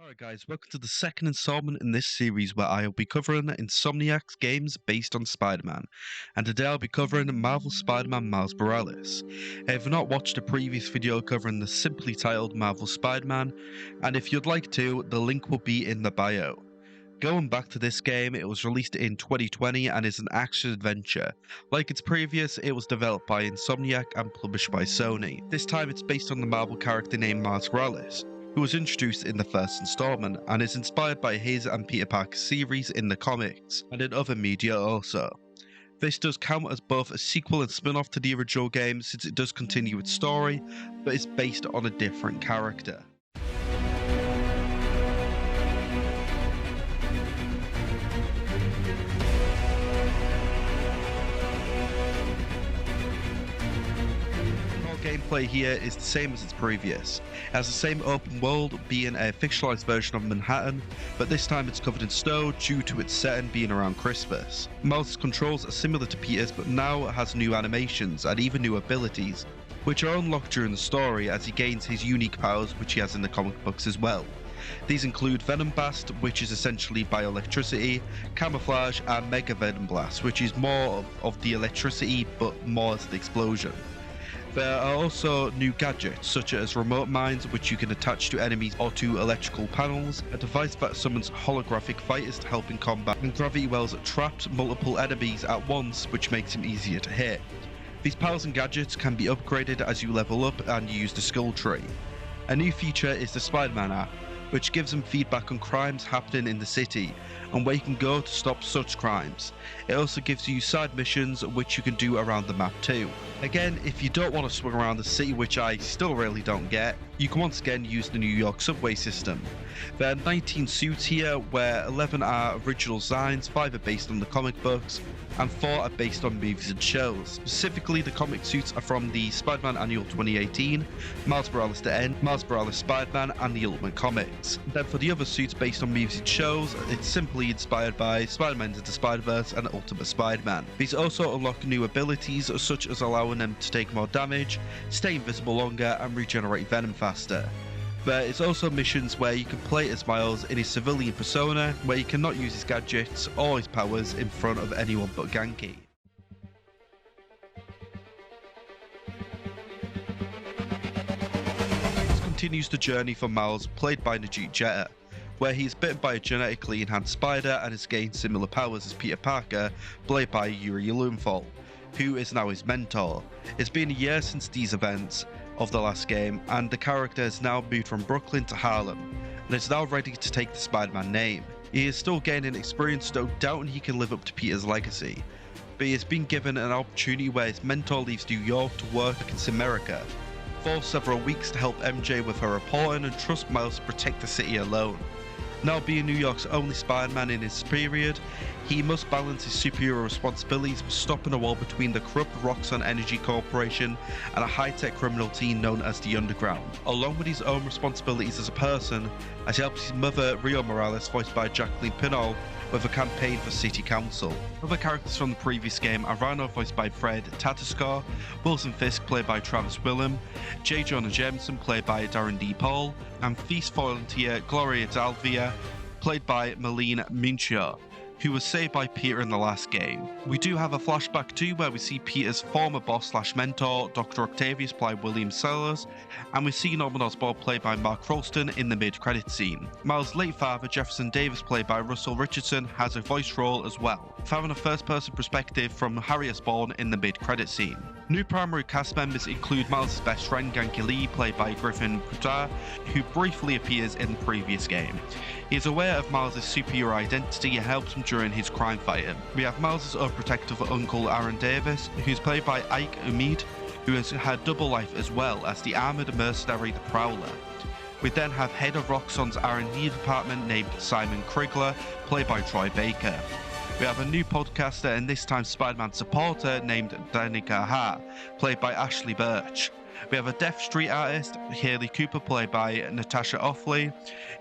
Alright guys, welcome to the second installment in this series where I'll be covering Insomniac's games based on Spider-Man. And today I'll be covering Marvel Spider-Man Miles Morales. If you've not watched a previous video covering the simply titled Marvel Spider-Man, and if you'd like to, the link will be in the bio. Going back to this game, it was released in 2020 and is an action-adventure. Like its previous, it was developed by Insomniac and published by Sony. This time it's based on the Marvel character named Miles Morales, who was introduced in the first installment and is inspired by his and Peter Parker's series in the comics, and in other media also. This does count as both a sequel and spin-off to the original game since it does continue its story, but is based on a different character. Gameplay here is the same as its previous. It has the same open world, being a fictionalized version of Manhattan, but this time it's covered in snow due to its setting being around Christmas. Miles' controls are similar to Peter's, but now has new animations and even new abilities, which are unlocked during the story as he gains his unique powers which he has in the comic books as well. These include Venom Blast, which is essentially bioelectricity, Camouflage, and Mega Venom Blast, which is more of the electricity but more as the explosion. There are also new gadgets such as remote mines which you can attach to enemies or to electrical panels, a device that summons holographic fighters to help in combat, and gravity wells that traps multiple enemies at once which makes them easier to hit. These powers and gadgets can be upgraded as you level up and use the skill tree. A new feature is the Spider-Man app, which gives them feedback on crimes happening in the city and where you can go to stop such crimes. It also gives you side missions which you can do around the map too. Again, if you don't want to swing around the city, which I still really don't get, you can once again use the New York subway system. There are 19 suits here, where 11 are original designs, 5 are based on the comic books, and 4 are based on movies and shows. Specifically, the comic suits are from the Spider-Man Annual 2018, Miles Morales The End, Miles Morales Spider-Man, and the Ultimate Comics. Then for the other suits based on movies and shows, it's simply inspired by Spider-Man Into the Spider-Verse and Ultimate Spider-Man. These also unlock new abilities such as allowing them to take more damage, stay invisible longer, and regenerate venom faster. There is also missions where you can play as Miles in his civilian persona, where he cannot use his gadgets or his powers in front of anyone but Ganke. This continues the journey for Miles, played by Najee Jeter, where he is bitten by a genetically enhanced spider and has gained similar powers as Peter Parker, played by Yuri Lowenthal, who is now his mentor. It's been a year since these events of the last game, and the character has now moved from Brooklyn to Harlem, and is now ready to take the Spider-Man name. He is still gaining experience, though doubting he can live up to Peter's legacy, but he has been given an opportunity where his mentor leaves New York to work in America for several weeks to help MJ with her reporting and trust Miles to protect the city alone. Now being New York's only Spider-Man in his period, he must balance his superhero responsibilities with stopping a war between the corrupt Roxxon Energy Corporation and a high-tech criminal team known as the Underground, along with his own responsibilities as a person, as he helps his mother, Rio Morales, voiced by Jacqueline Pinal, with a campaign for city council. Other characters from the previous game are Rhino, voiced by Fred Tatascar, Wilson Fisk, played by Travis Willem, J. Jonah Jameson, played by Darren D. Paul, and Feast volunteer Gloria Dalvia, played by Malene Mincio, who was saved by Peter in the last game. We do have a flashback too, where we see Peter's former boss / mentor, Dr. Octavius, played by William Sellers, and we see Norman Osborn, played by Mark Rolston, in the mid-credits scene. Miles' late father, Jefferson Davis, played by Russell Richardson, has a voice role as well, having a first-person perspective from Harry Osborn in the mid-credits scene. New primary cast members include Miles' best friend, Ganke Lee, played by Griffin Pudar, who briefly appears in the previous game. He is aware of Miles' superhero identity and helps him during his crime fighting. We have Miles' own protective uncle, Aaron Davis, who's played by Ike Umid, who has had double life as well as the armoured mercenary, the Prowler. We then have head of Roxxon's R&D department named Simon Krigler, played by Troy Baker. We have a new podcaster and this time Spider-Man supporter named Danica Ha, played by Ashley Birch. We have a Deaf Street artist, Haley Cooper, played by Natasha Offley,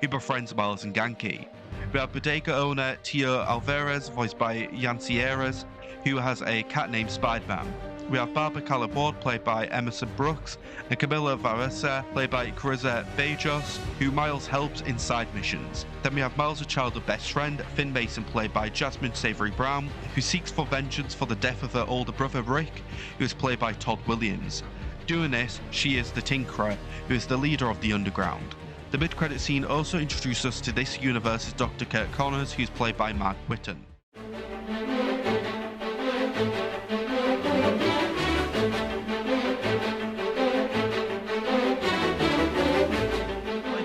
who befriends Miles and Ganke. We have bodega owner Tio Alvarez, voiced by Yancy Ayres, who has a cat named Spider-Man. We have Barbara Caleb-Ward, played by Emerson Brooks, and Camilla Varesa, played by Carissa Bejos, who Miles helps in side missions. Then we have Miles' childhood best friend, Finn Mason, played by Jasmine Savory Brown, who seeks for vengeance for the death of her older brother Rick, who is played by Todd Williams. Doing this, she is the Tinkerer, who is the leader of the Underground. The mid-credit scene also introduced us to this universe's Dr. Kurt Connors, who is played by Mark Whitten.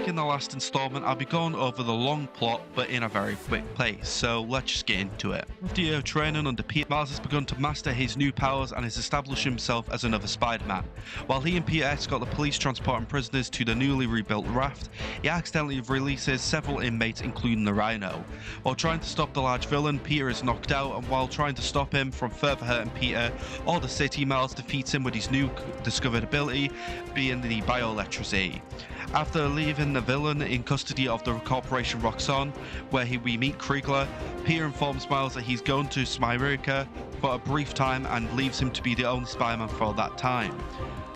In the last installment, I'll be going over the long plot, but in a very quick pace, so let's just get into it. After a year of training under Peter, Miles has begun to master his new powers and has established himself as another Spider-Man. While he and Peter escort the police transporting prisoners to the newly rebuilt raft, he accidentally releases several inmates, including the Rhino. While trying to stop the large villain, Peter is knocked out, and while trying to stop him from further hurting Peter or the city, Miles defeats him with his new discovered ability, being the bioelectricity. After leaving the villain in custody of the corporation Roxxon, where we meet Kriegler, Peter informs Miles that he's going to Smyrna for a brief time and leaves him to be the only Spider-Man for that time.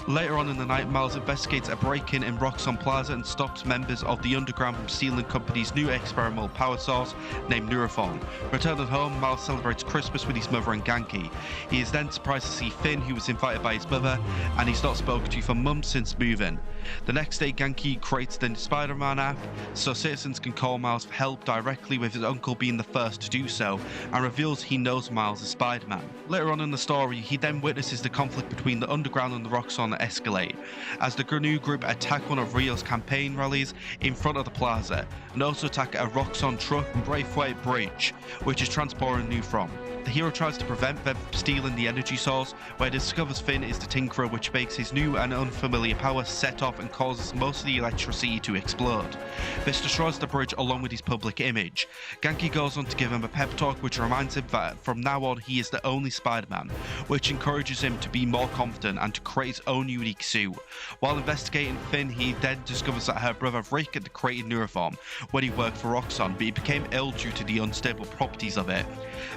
Later on in the night, Miles investigates a break-in Roxxon Plaza and stops members of the Underground from stealing the company's new experimental power source named Neurophone. Returning home, Miles celebrates Christmas with his mother and Ganke. He is then surprised to see Finn, who was invited by his mother, and he's not spoken to for months since moving. The next day, Ganke creates the Spider-Man app so citizens can call Miles for help directly, with his uncle being the first to do so, and reveals he knows Miles as Spider-Man. Later on in the story, he then witnesses the conflict between the Underground and the Roxxon escalate as the new group attack one of Rio's campaign rallies in front of the plaza, and also attack a Roxxon truck and Braithwaite Bridge, which is transporting new from. The hero tries to prevent them stealing the energy source, where he discovers Finn is the Tinkerer, which makes his new and unfamiliar power set off and causes most of the electricity to explode. This destroys the bridge along with his public image. Ganke goes on to give him a pep talk, which reminds him that from now on he is the only Spider-Man, which encourages him to be more confident and to create his own unique suit. While investigating Finn, he then discovers that her brother Rick had created Neuroform when he worked for Roxxon, but he became ill due to the unstable properties of it.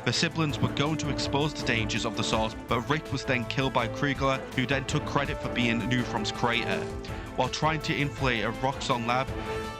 The siblings were going to expose the dangers of the source, but Rick was then killed by Kriegler, who then took credit for being Neuroform's creator. While trying to infiltrate a Roxxon lab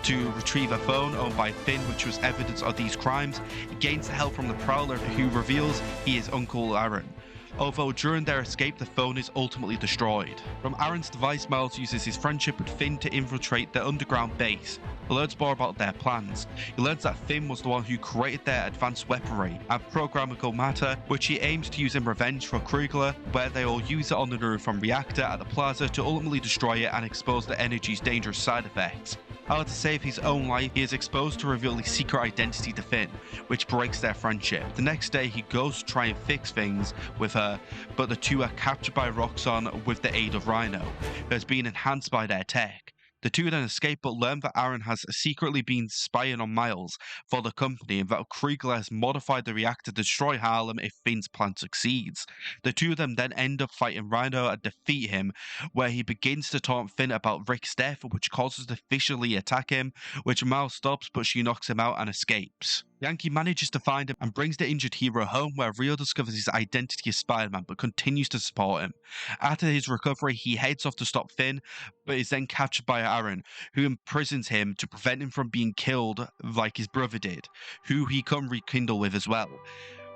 to retrieve a phone owned by Finn, which was evidence of these crimes, he gains help from the Prowler, who reveals he is Uncle Aaron. Although during their escape, the phone is ultimately destroyed. From Aaron's device, Miles uses his friendship with Finn to infiltrate the Underground base. He learns more about their plans. He learns that Finn was the one who created their advanced weaponry and programmable matter, which he aims to use in revenge for Kriegler, where they will use it on the Neurophone reactor at the plaza to ultimately destroy it and expose the energy's dangerous side effects. However, to save his own life, he is exposed to reveal his secret identity to Finn, which breaks their friendship. The next day, he goes to try and fix things with her, but the two are captured by Roxxon with the aid of Rhino, who has been enhanced by their tech. The two then escape, but learn that Aaron has secretly been spying on Miles for the company, and that Kriegler has modified the reactor to destroy Harlem if Finn's plan succeeds. The two of them then end up fighting Rhino and defeat him, where he begins to taunt Finn about Rick's death, which causes her to visually attack him, which Miles stops, but she knocks him out and escapes. Yankee manages to find him and brings the injured hero home, where Rio discovers his identity as Spider-Man but continues to support him. After his recovery, he heads off to stop Finn, but is then captured by Aaron, who imprisons him to prevent him from being killed like his brother did, who he can rekindle with as well,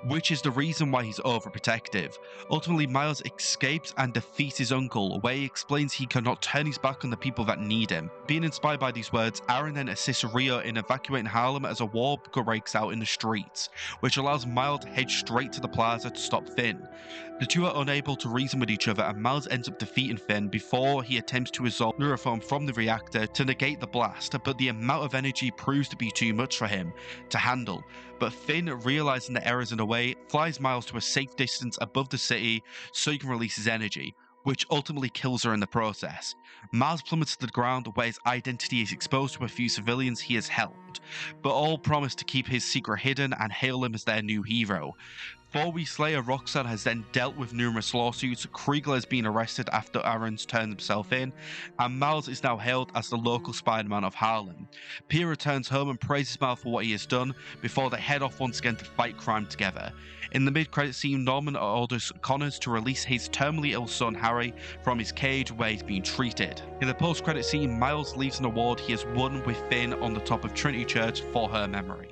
which is the reason why he's overprotective. Ultimately, Miles escapes and defeats his uncle, where he explains he cannot turn his back on the people that need him. Being inspired by these words, Aaron then assists Rio in evacuating Harlem as a war breaks out in the streets, which allows Miles to head straight to the plaza to stop Finn. The two are unable to reason with each other, and Miles ends up defeating Finn before he attempts to resolve Neurophone from the reactor to negate the blast, but the amount of energy proves to be too much for him to handle. But Finn, realizing the errors in the way, flies Miles to a safe distance above the city so he can release his energy, which ultimately kills her in the process. Miles plummets to the ground, where his identity is exposed to a few civilians he has helped, but all promise to keep his secret hidden and hail him as their new hero. 4 weeks later, Rockstar has then dealt with numerous lawsuits. Kriegler has been arrested after Aaron's turned himself in, and Miles is now hailed as the local Spider-Man of Harlem. Peter returns home and praises Miles for what he has done before they head off once again to fight crime together. In the mid-credit scene, Norman orders Connors to release his terminally ill son Harry from his cage where he's being treated. In the post-credit scene, Miles leaves an award he has won with Finn on the top of Trinity Church for her memory.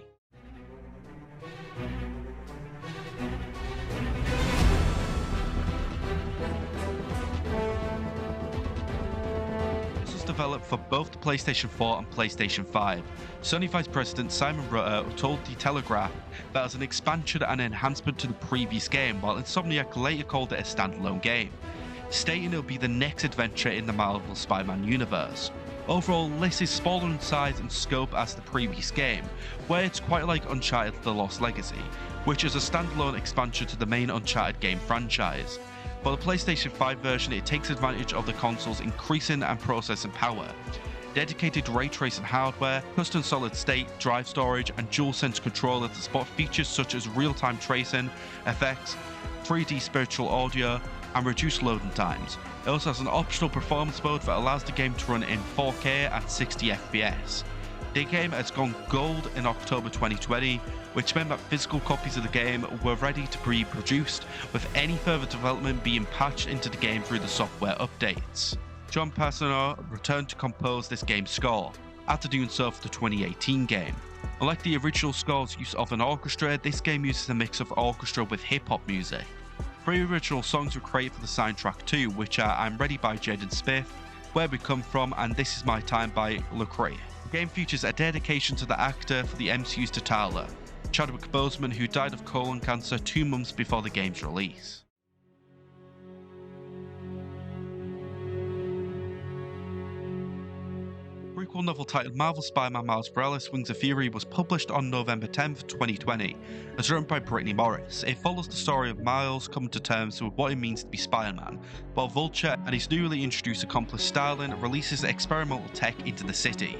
Developed for both the PlayStation 4 and PlayStation 5. Sony Vice President Simon Rutter told The Telegraph that it was an expansion and enhancement to the previous game, while Insomniac later called it a standalone game, stating it will be the next adventure in the Marvel Spider-Man universe. Overall, this is smaller in size and scope as the previous game, where it's quite like Uncharted The Lost Legacy, which is a standalone expansion to the main Uncharted game franchise. For the PlayStation 5 version, it takes advantage of the console's increasing and processing power, dedicated ray tracing hardware, custom solid-state drive storage, and DualSense controller to support features such as real-time tracing, effects, 3D spatial audio, and reduced loading times. It also has an optional performance mode that allows the game to run in 4K at 60 FPS. The game has gone gold in October 2020, which meant that physical copies of the game were ready to be produced, with any further development being patched into the game through the software updates. John Passanant returned to compose this game's score, after doing so for the 2018 game. Unlike the original score's use of an orchestra, this game uses a mix of orchestra with hip-hop music. 3 original songs were created for the soundtrack too, which are I'm Ready by Jaden Smith, Where We Come From, and This Is My Time by Lecrae. The game features a dedication to the actor for the MCU's T'Challa, Chadwick Boseman, who died of colon cancer 2 months before the game's release. The prequel novel titled Marvel Spider-Man Miles Morales Wings of Fury was published on November 10th, 2020, as written by Brittany Morris. It follows the story of Miles coming to terms with what it means to be Spider-Man, while Vulture and his newly introduced accomplice Starlin releases experimental tech into the city.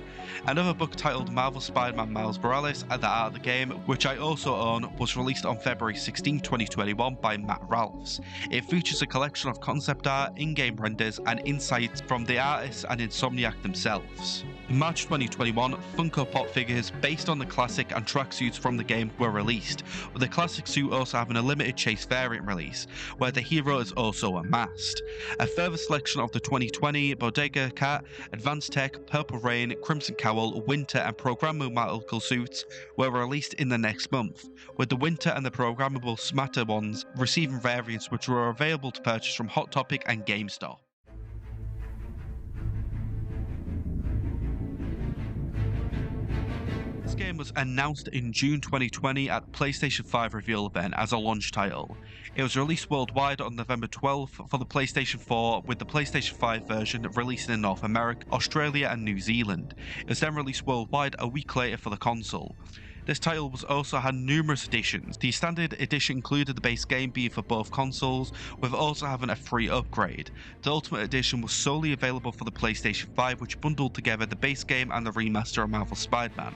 Another book titled Marvel Spider-Man Miles Morales at the Art of the Game, which I also own, was released on February 16, 2021 by Matt Ralphs. It features a collection of concept art, in-game renders, and insights from the artists and Insomniac themselves. In March 2021, Funko Pop figures based on the classic and tracksuits from the game were released, with the classic suit also having a limited chase variant release, where the hero is also unmasked. A further selection of the 2020 Bodega Cat, Advanced Tech, Purple Rain, Crimson Cowl, Winter, and programmable suits were released in the next month, with the Winter and the programmable Smatter ones receiving variants which were available to purchase from Hot Topic and GameStop. This game was announced in June 2020 at the PlayStation 5 reveal event as a launch title. It was released worldwide on November 12th for the PlayStation 4, with the PlayStation 5 version releasing in North America, Australia, and New Zealand. It was then released worldwide a week later for the console. This title was also had numerous editions. The standard edition included the base game being for both consoles, with also having a free upgrade. The Ultimate Edition was solely available for the PlayStation 5, which bundled together the base game and the remaster of Marvel Spider-Man.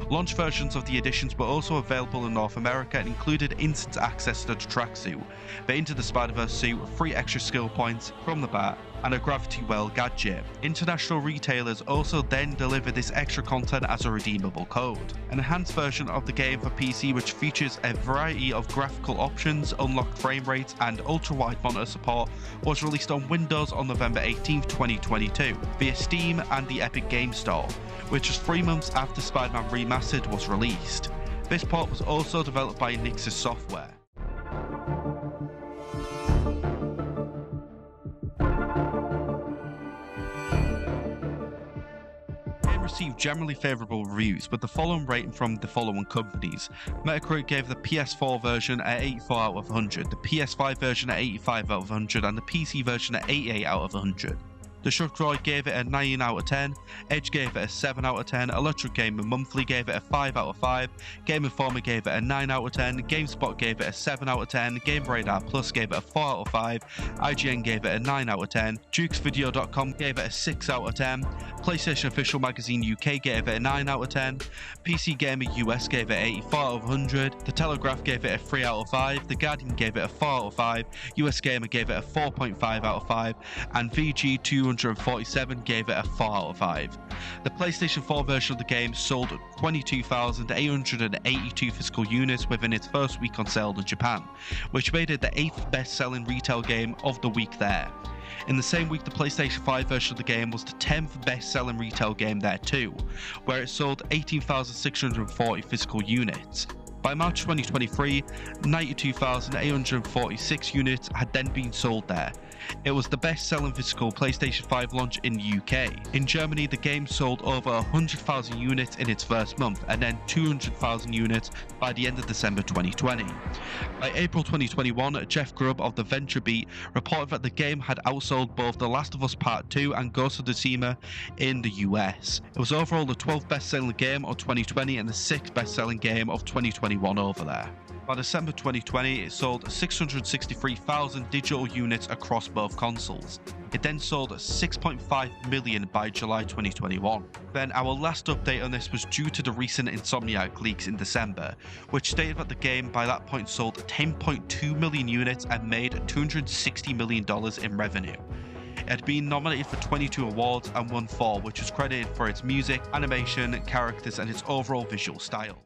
Launch versions of the editions were also available in North America and included instant access to the tracksuit, the Into the Spider-Verse suit, 3 extra skill points from the bat, and a Gravity Well gadget. International retailers also then delivered this extra content as a redeemable code. An enhanced version of the game for PC, which features a variety of graphical options, unlocked frame rates, and ultra-wide monitor support, was released on Windows on November 18, 2022 via Steam and the Epic Games Store, which was 3 months after Spider-Man Remastered was released. This port was also developed by Nixxes Software. Received generally favourable reviews, with the following rating from the following companies. Metacritic gave the PS4 version at 84 out of 100, the PS5 version at 85 out of 100, and the PC version at 88 out of 100. The Shut Droid gave it a 9 out of 10, Edge gave it a 7 out of 10, Electric Gamer Monthly gave it a 5 out of 5, Game Informer gave it a 9 out of 10, GameSpot gave it a 7 out of 10, Game Radar Plus gave it a 4 out of 5, IGN gave it a 9 out of 10, JukesVideo.com gave it a 6 out of 10, PlayStation Official Magazine UK gave it a 9 out of 10, PC Gamer US gave it 84 out of 100, The Telegraph gave it a 3 out of 5, The Guardian gave it a 4 out of 5, US Gamer gave it a 4.5 out of 5, and VG247 gave it a 4 out of 5. The PlayStation 4 version of the game sold 22,882 physical units within its first week on sale in Japan, which made it the 8th best-selling retail game of the week there. In the same week, the PlayStation 5 version of the game was the 10th best-selling retail game there too, where it sold 18,640 physical units. By March 2023, 92,846 units had then been sold there. It was the best-selling physical PlayStation 5 launch in the UK. In Germany, the game sold over 100,000 units in its first month, and then 200,000 units by the end of December 2020. By April 2021, Jeff Grubb of the VentureBeat reported that the game had outsold both The Last of Us Part 2 and Ghost of Tsushima in the US. It was overall the 12th best-selling game of 2020 and the 6th best-selling game of 2021 over there. By December 2020, it sold 663,000 digital units across both consoles. It then sold 6.5 million by July 2021. Then our last update on this was due to the recent Insomniac leaks in December, which stated that the game by that point sold 10.2 million units and made $260 million in revenue. It had been nominated for 22 awards and won 4, which was credited for its music, animation, characters, and its overall visual style.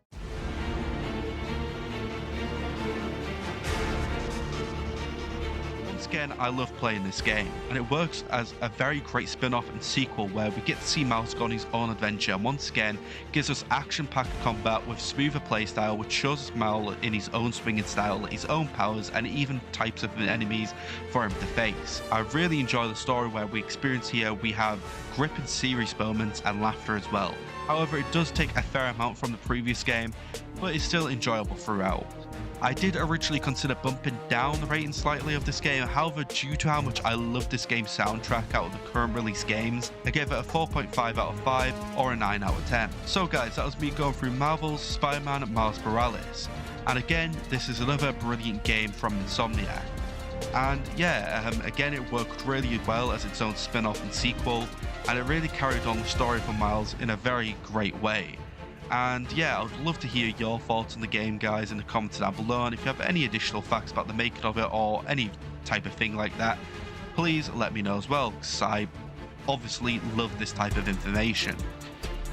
Again, I love playing this game, and it works as a very great spin-off and sequel where we get to see Miles go on his own adventure, and once again gives us action-packed combat with smoother playstyle, which shows us Miles in his own swinging style, his own powers, and even types of enemies for him to face. I really enjoy the story where we experience here we have gripping serious moments and laughter as well. However, it does take a fair amount from the previous game, but it's still enjoyable throughout. I did originally consider bumping down the rating slightly of this game, however, due to how much I love this game's soundtrack out of the current release games, I gave it a 4.5 out of 5 or a 9 out of 10. So guys, that was me going through Marvel's Spider-Man Miles Morales. And again, this is another brilliant game from Insomniac. And yeah, again, it worked really well as its own spin-off and sequel, and it really carried on the story for Miles in a very great way. And yeah, I would love to hear your thoughts on the game, guys, in the comments down below, and if you have any additional facts about the making of it or any type of thing like that, please let me know as well, because I obviously love this type of information.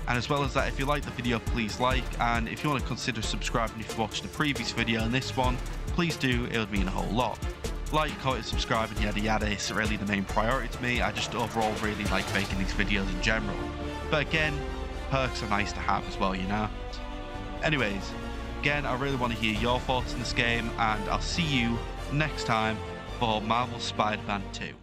And as well as that, if you like the video, please like, and if you want to consider subscribing if you watched the previous video and this one, please do, it would mean a whole lot. Like, comment, subscribe, and yada yada is really the main priority to me. I just overall really like making these videos in general. But again, perks are nice to have as well, you know. Anyways, again, I really want to hear your thoughts on this game, and I'll see you next time for Marvel Spider-Man 2.